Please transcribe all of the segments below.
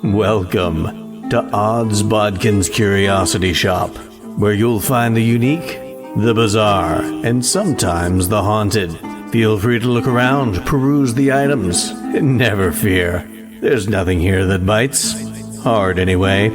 Welcome to Odd's Bodkins Curiosity Shop, where you'll find the unique, the bizarre, and sometimes the haunted. Feel free to look around, peruse the items, and never fear, there's nothing here that bites. Hard anyway.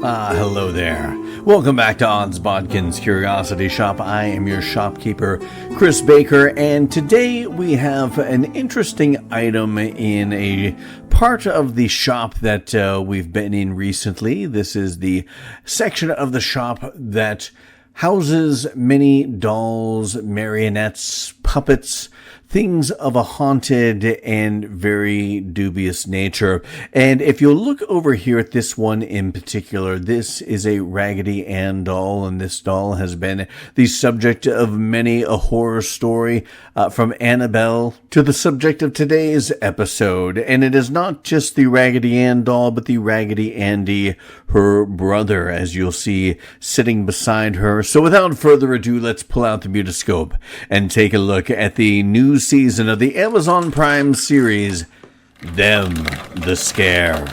Hello there. Welcome back to Odd's Bodkins Curiosity Shop. I am your shopkeeper, Chris Baker, and today we have an interesting item in a part of the shop that we've been in recently. This is the section of the shop that houses many dolls, marionettes, puppets, things of a haunted and very dubious nature. And if you look over here at this one in particular, this is a Raggedy Ann doll, and this doll has been the subject of many a horror story, from Annabelle to the subject of today's episode. And it is not just the Raggedy Ann doll, but the Raggedy Andy, her brother, as you'll see sitting beside her. So without further ado, let's pull out the mutoscope and take a look at the new season of the Amazon Prime series, Them, the Scare.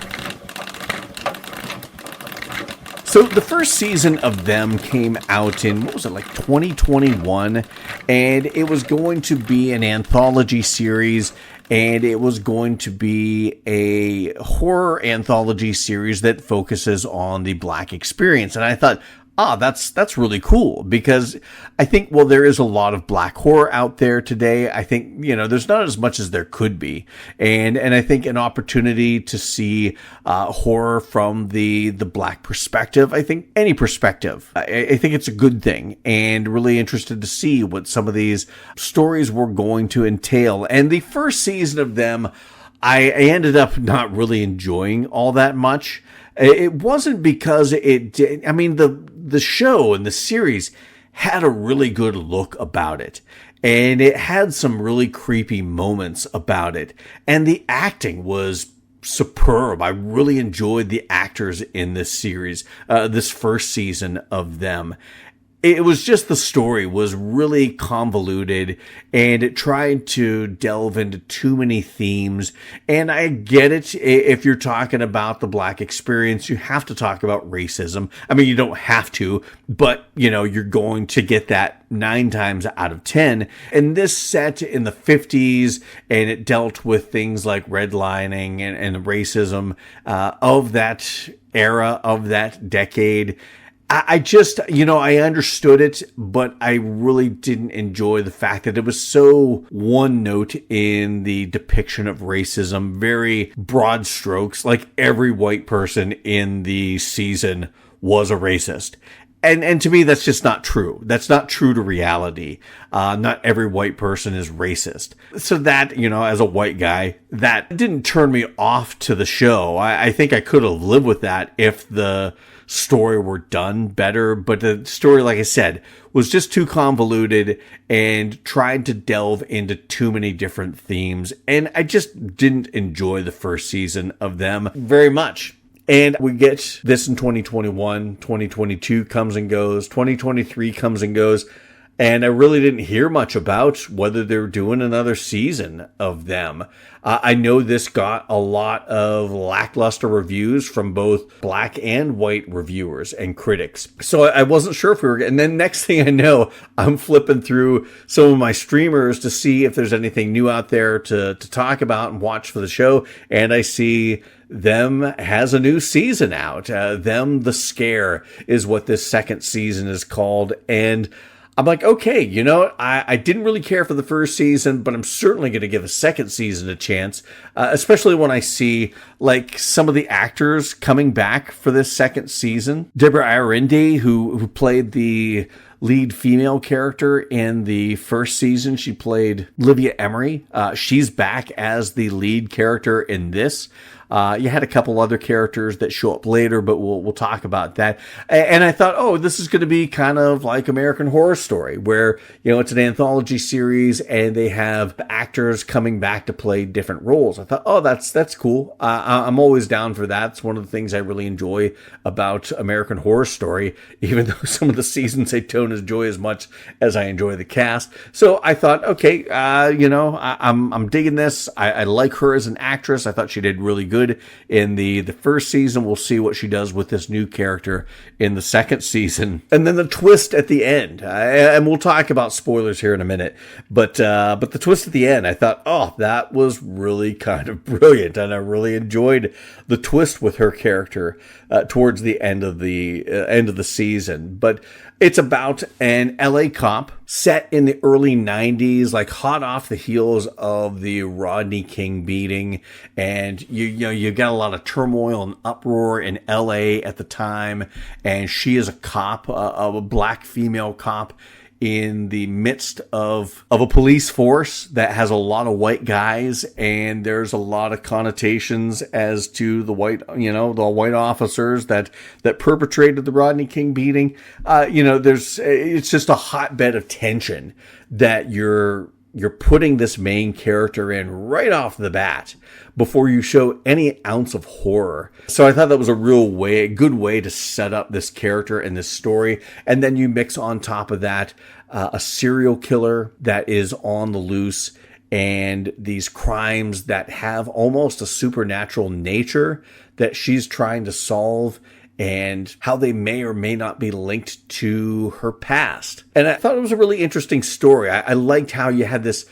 So the first season of Them came out in, 2021, and it was going to be an anthology series, and it was going to be a horror anthology series that focuses on the Black experience. And I thought, that's really cool, because I think, there is a lot of Black horror out there today. I think, there's not as much as there could be. And I think an opportunity to see horror from the Black perspective, I think any perspective, I think it's a good thing, and really interested to see what some of these stories were going to entail. And the first season of Them, I ended up not really enjoying all that much. It wasn't because it did. I mean, the show and the series had a really good look about it, and it had some really creepy moments about it, and the acting was superb. I really enjoyed the actors in this series, this first season of Them. It was just, the story was really convoluted, and it tried to delve into too many themes. And I get it. If you're talking about the Black experience, you have to talk about racism. I mean, you don't have to, but you're going to get that 9 times out of 10. And this set in the 50s, and it dealt with things like redlining and racism of that era, of that decade. I just, I understood it, but I really didn't enjoy the fact that it was so one note in the depiction of racism, very broad strokes, like every white person in the season was a racist. And to me, that's just not true. That's not true to reality. Not every white person is racist. So that, as a white guy, that didn't turn me off to the show. I think I could have lived with that if the story were done better, but the story, like I said, was just too convoluted and tried to delve into too many different themes, and I just didn't enjoy the first season of Them very much. And we get this in 2021, 2022 comes and goes, 2023 comes and goes, and I really didn't hear much about whether they're doing another season of Them. I know this got a lot of lackluster reviews from both Black and white reviewers and critics. So I wasn't sure if we were, and then next thing I know, I'm flipping through some of my streamers to see if there's anything new out there to talk about and watch for the show. And I see Them has a new season out. Them, the Scare is what this second season is called. And I'm like, okay, I didn't really care for the first season, but I'm certainly going to give a second season a chance, especially when I see, some of the actors coming back for this second season. Deborah Arendy, who played the lead female character in the first season, she played Livia Emery. She's back as the lead character in this. You had a couple other characters that show up later, but we'll talk about that. And I thought, oh, this is going to be kind of like American Horror Story, where, it's an anthology series and they have actors coming back to play different roles. I thought, oh, that's cool. I'm always down for that. It's one of the things I really enjoy about American Horror Story, even though some of the seasons I don't enjoy as much as I enjoy the cast. So I thought, okay, I'm digging this. I like her as an actress. I thought she did really good in the first season. We'll see what she does with this new character in the second season. And then the twist at the end, and we'll talk about spoilers here in a minute, but the twist at the end, I thought, oh, that was really kind of brilliant, and I really enjoyed the twist with her character towards the end of the season. But it's about an LA cop set in the early 90s, like hot off the heels of the Rodney King beating. And you got a lot of turmoil and uproar in LA at the time. And she is a cop, a black female cop, in the midst of a police force that has a lot of white guys, and there's a lot of connotations as to the white officers that perpetrated the Rodney King beating. It's just a hotbed of tension that you're putting this main character in right off the bat before you show any ounce of horror. So I thought that was a good way to set up this character and this story. And then you mix on top of that a serial killer that is on the loose, and these crimes that have almost a supernatural nature that she's trying to solve, and how they may or may not be linked to her past. And I thought it was a really interesting story. I liked how you had these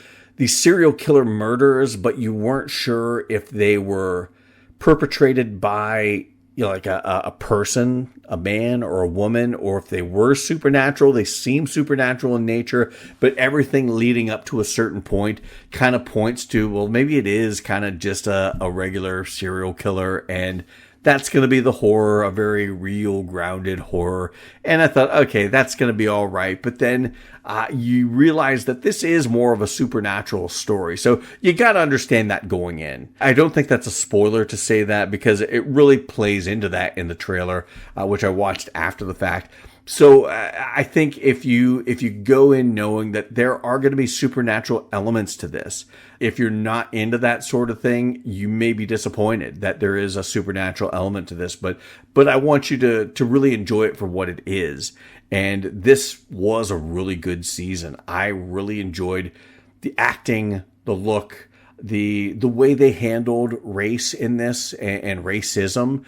serial killer murders, but you weren't sure if they were perpetrated by like a person, a man or a woman, or if they were supernatural. They seem supernatural in nature, but everything leading up to a certain point kind of points to, well, maybe it is kind of just a regular serial killer, and that's going to be the horror, a very real, grounded horror. And I thought, okay, that's going to be all right. But then you realize that this is more of a supernatural story. So you got to understand that going in. I don't think that's a spoiler to say that, because it really plays into that in the trailer, which I watched after the fact. So I think if you go in knowing that there are going to be supernatural elements to this, if you're not into that sort of thing, you may be disappointed that there is a supernatural element to this. But I want you to really enjoy it for what it is. And this was a really good season. I really enjoyed the acting, the look, the way they handled race in this and racism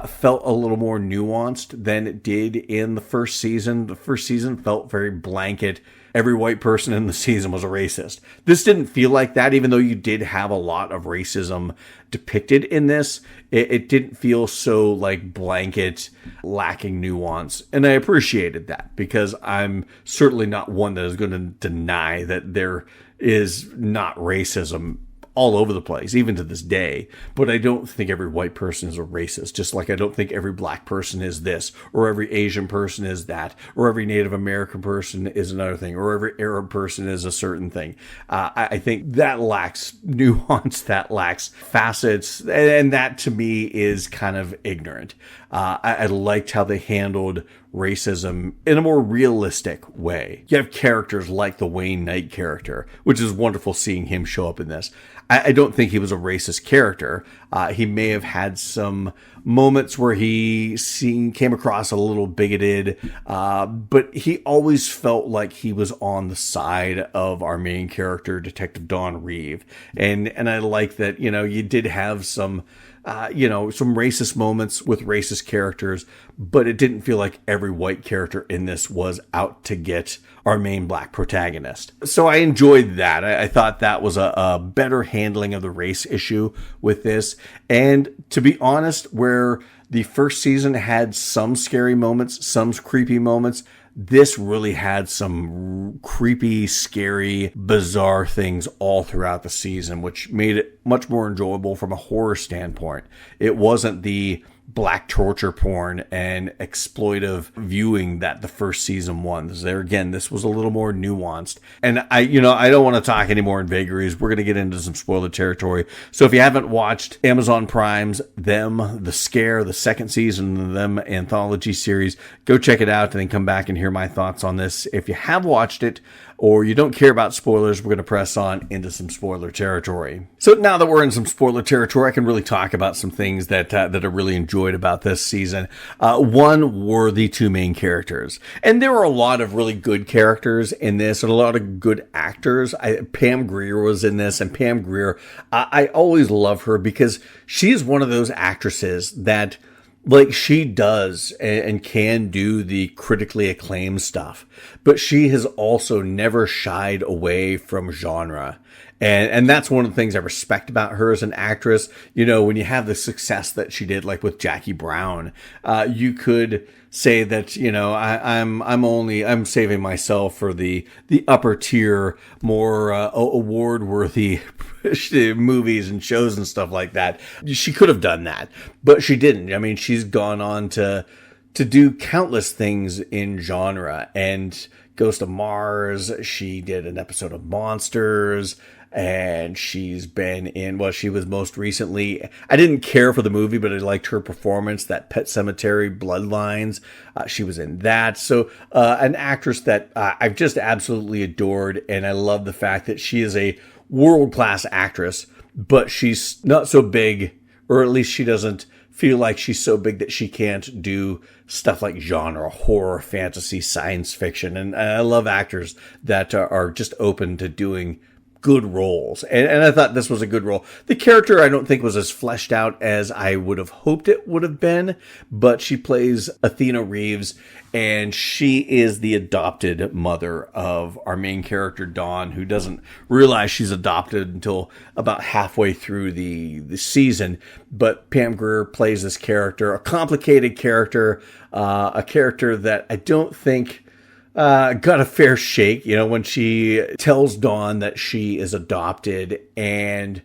felt a little more nuanced than it did in the first season. The first season felt very blanket. Every white person in the season was a racist. This didn't feel like that, even though you did have a lot of racism depicted in this. It didn't feel so like blanket, lacking nuance. And I appreciated that, because I'm certainly not one that is going to deny that there is not racism all over the place, even to this day. But I don't think every white person is a racist, just like I don't think every black person is this, or every Asian person is that, or every Native American person is another thing, or every Arab person is a certain thing. I think that lacks nuance, that lacks facets, and that to me is kind of ignorant. I liked how they handled racism in a more realistic way. You have characters like the Wayne Knight character, which is wonderful seeing him show up in this. I don't think he was a racist character. He may have had some moments where he came across a little bigoted, but he always felt like he was on the side of our main character, Detective Don Reeve. And I like that, you did have some racist moments with racist characters, but it didn't feel like every white character in this was out to get our main black protagonist. So I enjoyed that. I thought that was a better handling of the race issue with this. And to be honest, where the first season had some scary moments, some creepy moments, this really had some creepy, scary, bizarre things all throughout the season, which made it much more enjoyable from a horror standpoint. It wasn't the black torture porn and exploitive viewing that the first season was. There again, this was a little more nuanced. And I don't want to talk anymore in vagaries. We're going to get into some spoiler territory. So if you haven't watched Amazon Prime's Them, The Scare, the second season of Them anthology series, go check it out and then come back and hear my thoughts on this. If you have watched it, or you don't care about spoilers, we're going to press on into some spoiler territory. So now that we're in some spoiler territory, I can really talk about some things that I really enjoyed about this season. One were the two main characters. And there were a lot of really good characters in this and a lot of good actors. Pam Grier was in this, and Pam Grier, I always love her because she is one of those actresses that she does and can do the critically acclaimed stuff, but she has also never shied away from genre. And that's one of the things I respect about her as an actress. When you have the success that she did, like with Jackie Brown, you could say that, I'm saving myself for the upper tier, more award worthy movies and shows and stuff like that. She could have done that, but she didn't. I mean, she's gone on to do countless things in genre, and Ghost of Mars. She did an episode of Monsters. And she's been in, she was most recently, I didn't care for the movie, but I liked her performance, that Pet Sematary Bloodlines. She was in that. So an actress that I've just absolutely adored. And I love the fact that she is a world-class actress, but she's not so big, or at least she doesn't feel like she's so big that she can't do stuff like genre, horror, fantasy, science fiction. And I love actors that are just open to doing good roles. And I thought this was a good role. The character I don't think was as fleshed out as I would have hoped it would have been, but she plays Athena Reeves, and she is the adopted mother of our main character, Dawn, who doesn't realize she's adopted until about halfway through the season. But Pam Grier plays this character, a complicated character, a character that I don't think got a fair shake, when she tells Dawn that she is adopted, and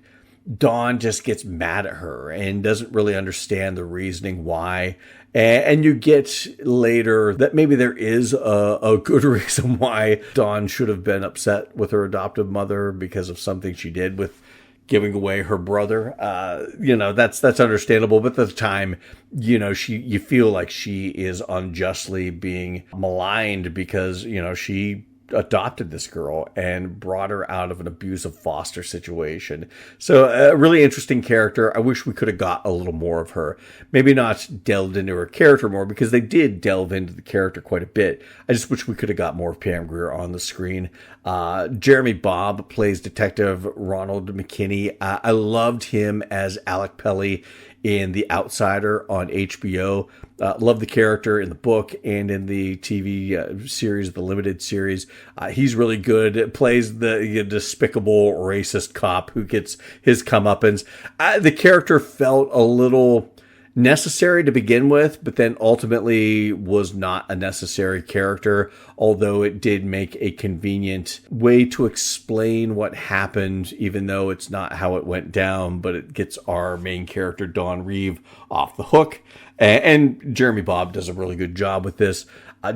Dawn just gets mad at her and doesn't really understand the reasoning why. And you get later that maybe there is a good reason why Dawn should have been upset with her adoptive mother because of something she did with giving away her brother. That's understandable. But at the time, you feel like she is unjustly being maligned because, she adopted this girl and brought her out of an abusive foster situation. So a really interesting character. I wish we could have got a little more of her. Maybe not delved into her character more, because they did delve into the character quite a bit. I just wish we could have got more of Pam Grier on the screen. Jeremy Bobb plays Detective Ronald McKinney. I loved him as Alec Pelly in The Outsider on HBO. Love the character in the book and in the TV series, the limited series. He's really good. Plays the despicable racist cop who gets his comeuppance. The character felt a little necessary to begin with, but then ultimately was not a necessary character, although it did make a convenient way to explain what happened, even though it's not how it went down, but it gets our main character, Dawn Reeve, off the hook. And Jeremy Bobb does a really good job with this.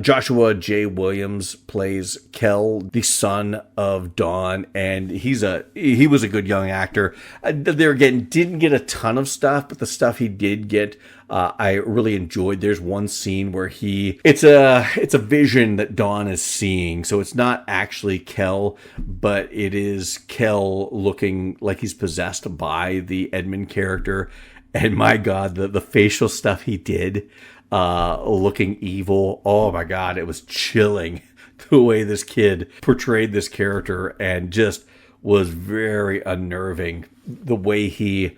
Joshua J. Williams plays Kel, the son of Dawn, and he was a good young actor. There again, didn't get a ton of stuff, but the stuff he did get, I really enjoyed. There's one scene where it's a vision that Dawn is seeing, so it's not actually Kel, but it is Kel looking like he's possessed by the Edmund character. And my God, the facial stuff he did, looking evil. Oh my God, it was chilling the way this kid portrayed this character, and just was very unnerving the way he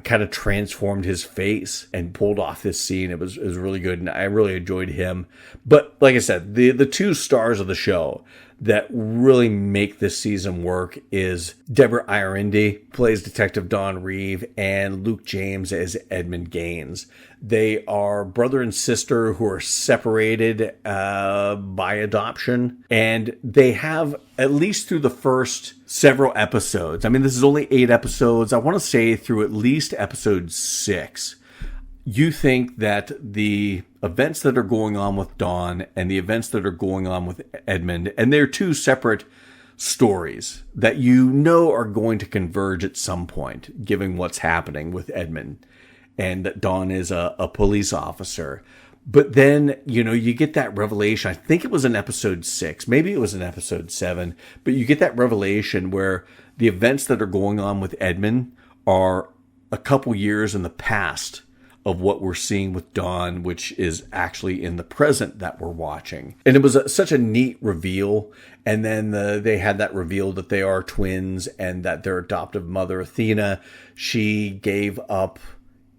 kind of transformed his face and pulled off this scene. It was really good, and I really enjoyed him. But like I said, the two stars of the show that really make this season work is Deborah Ierindi, plays Detective Dawn Reeve, and Luke James as Edmund Gaines. They are brother and sister who are separated by adoption, and they have, at least through the first several episodes, I mean, this is only 8 episodes, I want to say through at least episode 6, you think that the events that are going on with Dawn and the events that are going on with Edmund, and they're two separate stories that you know are going to converge at some point, given what's happening with Edmund, and that Dawn is a police officer. But then, you get that revelation. I think it was in episode 6, maybe it was in episode 7, but you get that revelation where the events that are going on with Edmund are a couple years in the past of what we're seeing with Dawn, which is actually in the present that we're watching. And it was such a neat reveal. And then they had that reveal that they are twins and that their adoptive mother, Athena, she gave up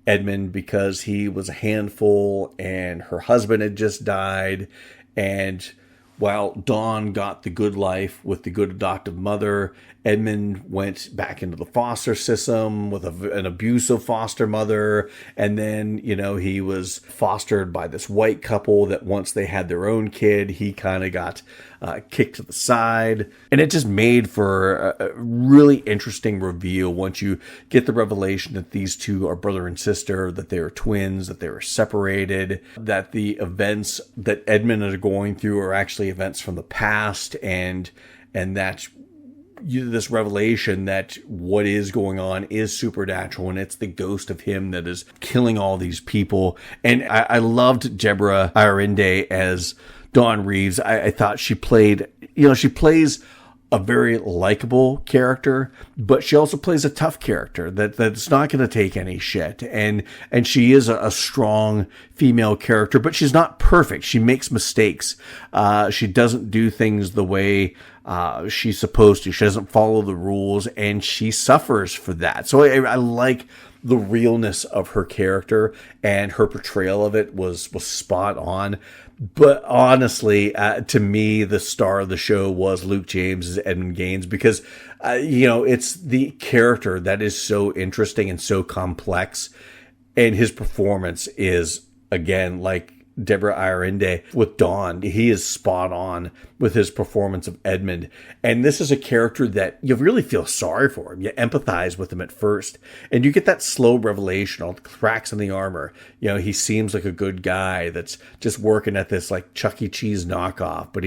Edmund because he was a handful and her husband had just died. And while Dawn got the good life with the good adoptive mother, Edmund went back into the foster system with an abusive foster mother. And then, he was fostered by this white couple that once they had their own kid, he kind of got kicked to the side. And it just made for a really interesting reveal once you get the revelation that these two are brother and sister, that they are twins, that they were separated, that the events that Edmund are going through are actually events from the past, and that this revelation that what is going on is supernatural and it's the ghost of him that is killing all these people. And I loved Deborah Irinde as Dawn Reeves. I thought she played, she plays a very likable character, but she also plays a tough character that's not going to take any shit. And she is a strong female character, but she's not perfect. She makes mistakes. She doesn't do things the way she's supposed to. She doesn't follow the rules, and she suffers for that. So I like the realness of her character, and her portrayal of it was spot on. But honestly, to me, the star of the show was Luke James as Edmund Gaines, because, it's the character that is so interesting and so complex. And his performance is, again, like Deborah Irinde with Dawn. He is spot on with his performance of Edmund. And this is a character that you really feel sorry for him. You empathize with him at first. And you get that slow revelation, all the cracks in the armor. He seems like a good guy that's just working at this like Chuck E. Cheese knockoff. But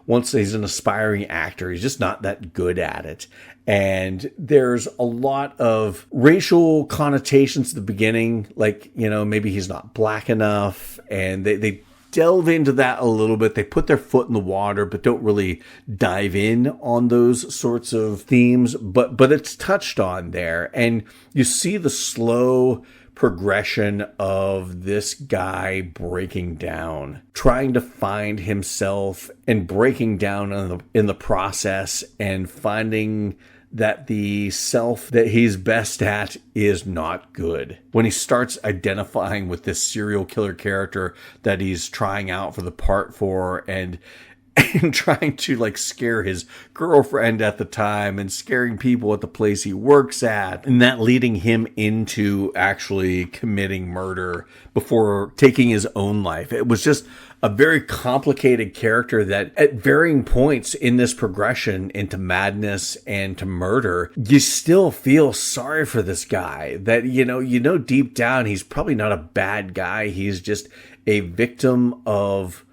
once he's an aspiring actor, he's just not that good at it. And there's a lot of racial connotations at the beginning, like, maybe he's not black enough. And they delve into that a little bit. They put their foot in the water, but don't really dive in on those sorts of themes. But it's touched on there. And you see the slow progression of this guy breaking down, trying to find himself and breaking down in the process, and finding that the self that he's best at is not good. When he starts identifying with this serial killer character that he's trying out for the part for, and trying to like scare his girlfriend at the time and scaring people at the place he works at, and that leading him into actually committing murder before taking his own life. It was just a very complicated character that at varying points in this progression into madness and to murder, you still feel sorry for this guy. That, deep down, he's probably not a bad guy. He's just a victim of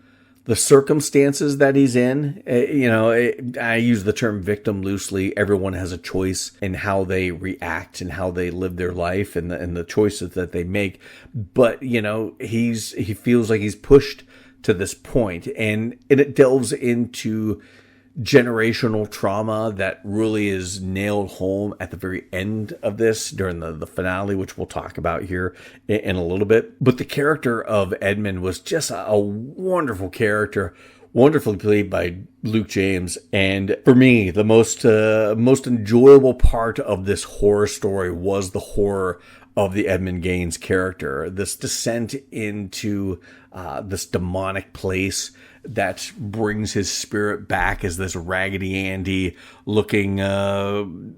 the circumstances that he's in. I use the term victim loosely. Everyone has a choice in how they react and how they live their life and the choices that they make. But, he feels like he's pushed to this point, and it delves into generational trauma that really is nailed home at the very end of this during the finale, which we'll talk about here in a little bit. But the character of Edmund was just a wonderful character, wonderfully played by Luke James. And for me, the most enjoyable part of this horror story was the horror of the Edmund Gaines character, this descent into this demonic place that brings his spirit back as this Raggedy Andy looking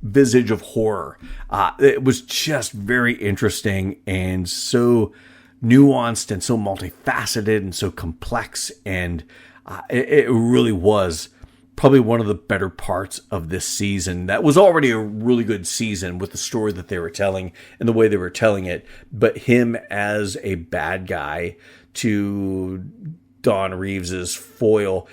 visage of horror. It was just very interesting and so nuanced and so multifaceted and so complex. And it really was probably one of the better parts of this season. That was already a really good season with the story that they were telling and the way they were telling it. But him as a bad guy to Don Reeves's foil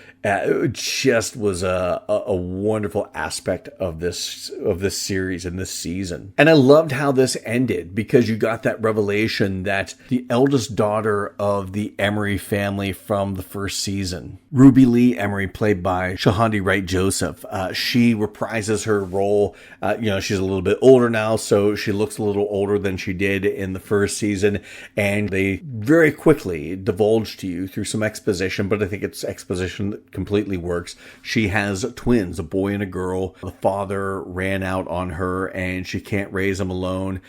just was a wonderful aspect of this series and this season. And I loved how this ended, because you got that revelation that the eldest daughter of the Emery family from the first season, Ruby Lee Emery, played by Shahandi Wright Joseph, she reprises her role. She's a little bit older now, so she looks a little older than she did in the first season. And they very quickly divulge to you through some exposition, but I think it's exposition that completely works. She has twins, a boy and a girl. The father ran out on her and she can't raise them alone.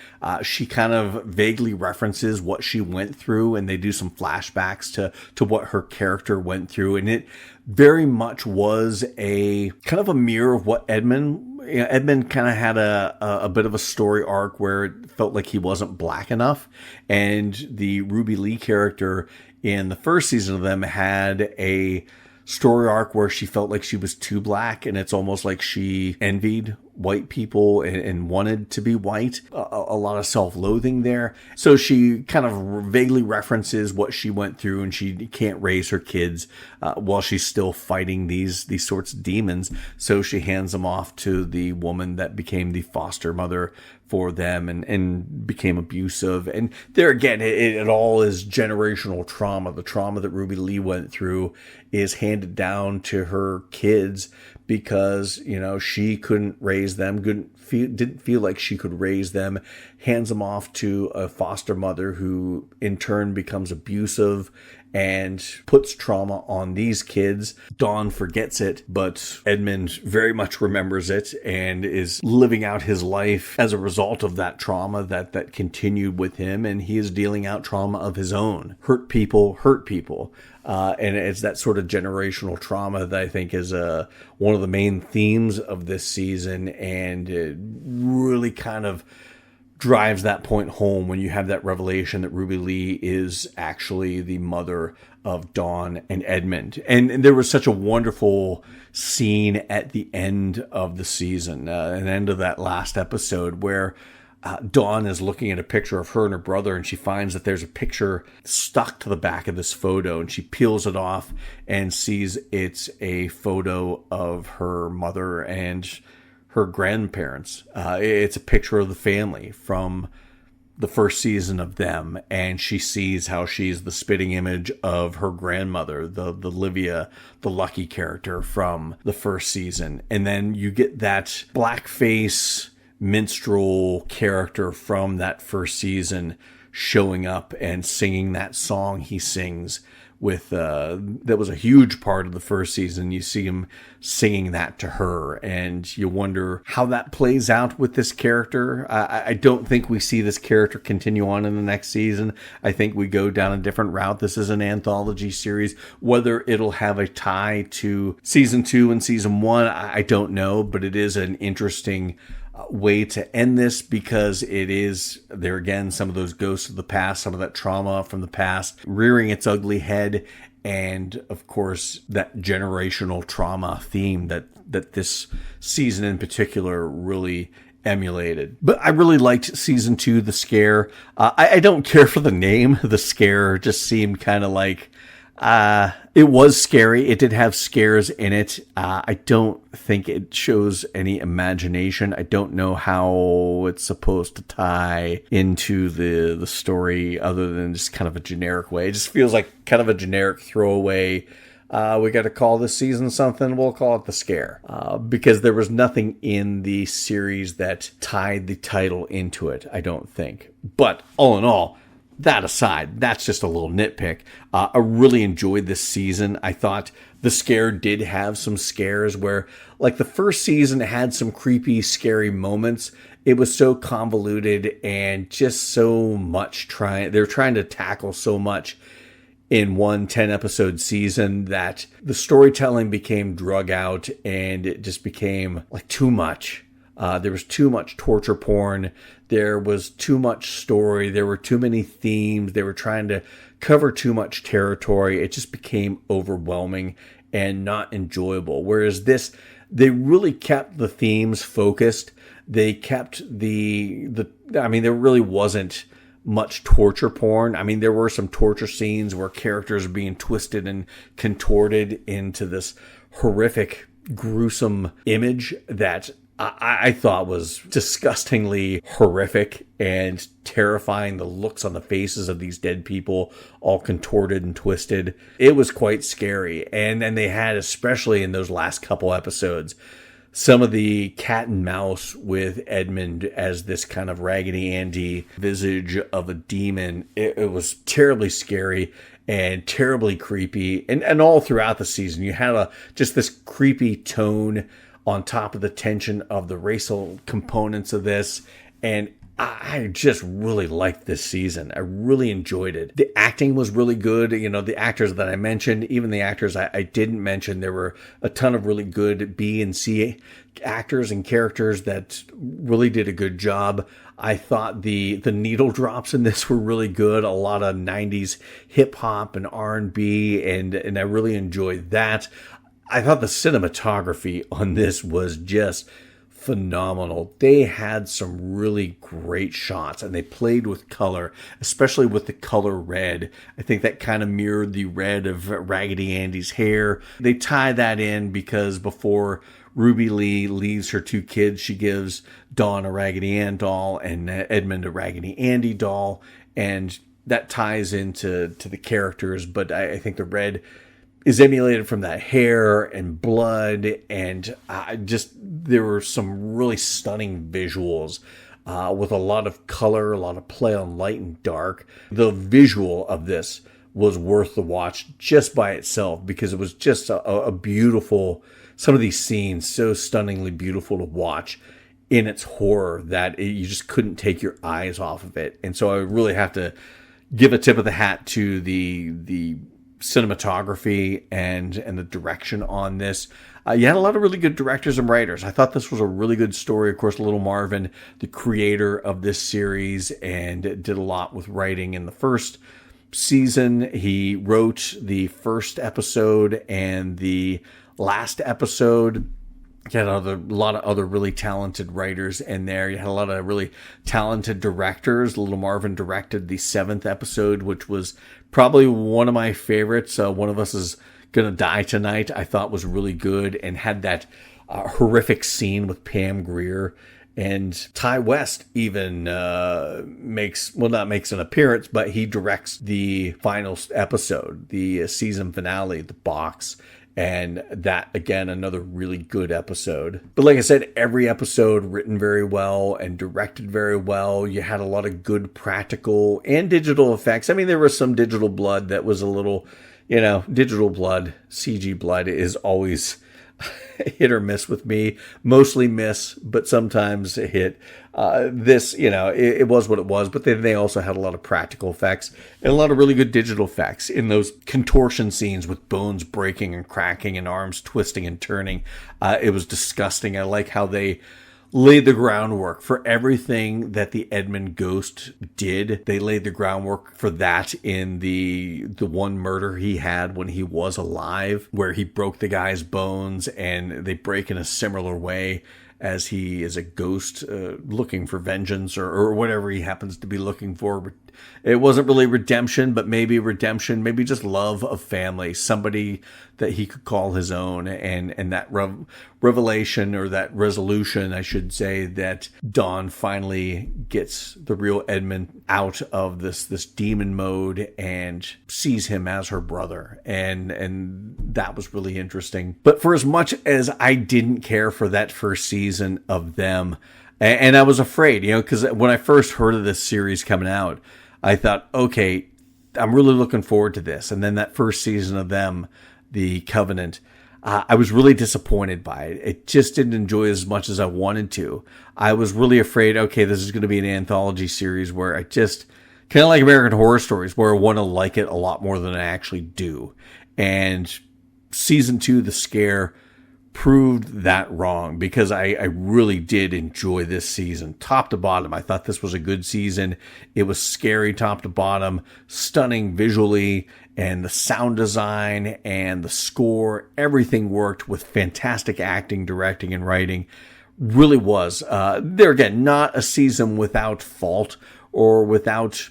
She kind of vaguely references what she went through, and they do some flashbacks to what her character went through. And it very much was a kind of a mirror of what Edmund kind of had a bit of a story arc where it felt like he wasn't black enough. And the Ruby Lee character in the first season of them had a story arc where she felt like she was too black, and it's almost like she envied white people and wanted to be white. A lot of self-loathing there. So she kind of vaguely references what she went through, and she can't raise her kids while she's still fighting these sorts of demons. So she hands them off to the woman that became the foster mother for them and became abusive. And there again, it all is generational trauma. The trauma that Ruby Lee went through is handed down to her kids because, she couldn't raise them, didn't feel like she could raise them, hands them off to a foster mother who in turn becomes abusive and puts trauma on these kids. Don forgets it, but Edmund very much remembers it and is living out his life as a result of that trauma that continued with him, and he is dealing out trauma of his own. Hurt people hurt people. And it's that sort of generational trauma that I think is one of the main themes of this season, and it really kind of drives that point home when you have that revelation that Ruby Lee is actually the mother of Dawn and Edmund. And there was such a wonderful scene at the end of the season, an end of that last episode, where Dawn is looking at a picture of her and her brother, and she finds that there's a picture stuck to the back of this photo, and she peels it off and sees it's a photo of her mother and her grandparents. It's a picture of the family from the first season of them, and she sees how she's the spitting image of her grandmother, the Livia, the Lucky character from the first season. And then you get that blackface minstrel character from that first season showing up and singing that song he sings with that was a huge part of the first season. You see him singing that to her, and you wonder how that plays out with this character. I don't think we see this character continue on in the next season. I think we go down a different route. This is an anthology series. Whether it'll have a tie to season 2 and season 1, I don't know, but it is an interesting way to end this, because it is, there again, some of those ghosts of the past, some of that trauma from the past rearing its ugly head, and of course that generational trauma theme that this season in particular really emulated. But I really liked season 2, The Scare. I don't care for the name. The Scare just seemed kind of like it was scary. It did have scares in it. I don't think it shows any imagination. I don't know how it's supposed to tie into the story other than just kind of a generic way. It just feels like kind of a generic throwaway. We got to call this season something. We'll call it The Scare. Because there was nothing in the series that tied the title into it, I don't think. But all in all, that aside, that's just a little nitpick. I really enjoyed this season. I thought The Scare did have some scares where, like, the first season had some creepy, scary moments. It was so convoluted and just so much they're trying to tackle so much in one 10-episode season that the storytelling became drug out, and it just became like too much. There was too much torture porn. There was too much story. There were too many themes. They were trying to cover too much territory. It just became overwhelming. and not enjoyable. Whereas this, they really kept the themes focused. They kept I mean, there really wasn't much torture porn. I mean, there were some torture scenes where characters are being twisted and contorted into this horrific, gruesome image that I thought was disgustingly horrific and terrifying. The looks on the faces of these dead people, all contorted and twisted. It was quite scary. And then they had, especially in those last couple episodes, some of the cat and mouse with Edmund as this kind of Raggedy Andy visage of a demon. It was terribly scary and terribly creepy. And all throughout the season, you had just this creepy tone on top of the tension of the racial components of this. And I just really liked this season. I really enjoyed it. The acting was really good. You know, the actors that I mentioned, even the actors I didn't mention, there were a ton of really good B and C actors and characters that really did a good job. I thought the needle drops in this were really good. A lot of 90s hip hop and R&B, and I really enjoyed that. I thought the cinematography on this was just phenomenal. They had some really great shots, and they played with color, especially with the color red. I think that kind of mirrored the red of Raggedy Andy's hair. They tie that in because before Ruby Lee leaves her two kids, she gives Dawn a Raggedy Ann doll and Edmund a Raggedy Andy doll, and that ties into the characters. But I think the red is emulated from that hair and blood, and there were some really stunning visuals with a lot of color, a lot of play on light and dark. The visual of this was worth the watch just by itself because it was just a beautiful, some of these scenes so stunningly beautiful to watch in its horror that you just couldn't take your eyes off of it. And so I really have to give a tip of the hat to the cinematography and the direction on this. You had a lot of really good directors and writers. I thought this was a really good story. Of course, Little Marvin, the creator of this series, and did a lot with writing in the first season. He wrote the first episode and the last episode. You had a lot of other really talented writers in there. You had a lot of really talented directors. Little Marvin directed the 7th episode, which was probably one of my favorites. One of Us Is Gonna Die Tonight, I thought was really good and had that horrific scene with Pam Grier. And Ty West even not makes an appearance, but he directs the final episode, the season finale, The Box. And that, again, another really good episode. But like I said, every episode written very well and directed very well. You had a lot of good practical and digital effects. I mean, there was some digital blood that was a little, digital blood, CG blood is always hit or miss with me. Mostly miss, but sometimes a hit. It was what it was, but then they also had a lot of practical effects and a lot of really good digital effects in those contortion scenes with bones breaking and cracking and arms twisting and turning. It was disgusting. I like how they laid the groundwork for everything that the Edmund ghost did. They laid the groundwork for that in the one murder he had when he was alive, where he broke the guy's bones, and they break in a similar way as he is a ghost looking for vengeance or whatever he happens to be looking for. It wasn't really redemption, but maybe redemption, maybe just love of family, somebody that he could call his own. And that revelation, or that resolution, I should say, that Dawn finally gets the real Edmund out of this demon mode and sees him as her brother. And that was really interesting. But for as much as I didn't care for that first season of them, and I was afraid, because when I first heard of this series coming out, I thought, okay, I'm really looking forward to this. And then that first season of them, The Covenant, I was really disappointed by it. It just didn't enjoy as much as I wanted to. I was really afraid, okay, this is going to be an anthology series where I just, kind of like American Horror Stories, where I want to like it a lot more than I actually do. And season 2, The Scare, proved that wrong, because I really did enjoy this season top to bottom. I thought this was a good season. It was scary top to bottom, stunning visually, and the sound design and the score, everything worked with fantastic acting, directing, and writing. Really was. There again, not a season without fault or without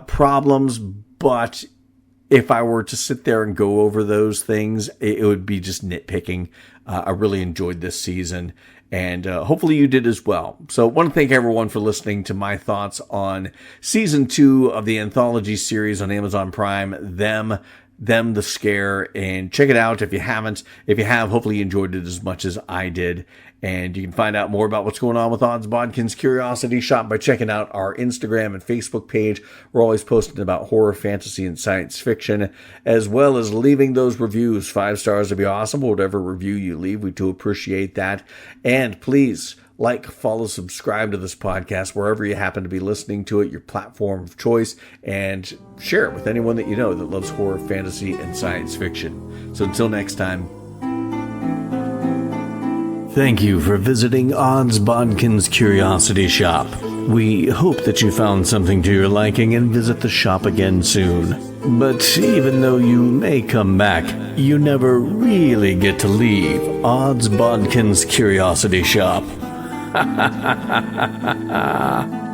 problems, but if I were to sit there and go over those things, it would be just nitpicking. I really enjoyed this season, and hopefully you did as well. So I want to thank everyone for listening to my thoughts on season 2 of the anthology series on Amazon Prime, Them, the Scare, and check it out if you haven't. If you have, hopefully you enjoyed it as much as I did. And you can find out more about what's going on with Bodkins Curiosity Shop by checking out our Instagram and Facebook page. We're always posting about horror, fantasy, and science fiction, as well as leaving those reviews. 5 stars would be awesome. Whatever review you leave, we do appreciate that. And please like, follow, subscribe to this podcast wherever you happen to be listening to it, your platform of choice, and share it with anyone that you know that loves horror, fantasy, and science fiction. So until next time. Thank you for visiting Bodkins Curiosity Shop. We hope that you found something to your liking and visit the shop again soon. But even though you may come back, you never really get to leave Bodkins Curiosity Shop. Ha ha ha ha ha ha.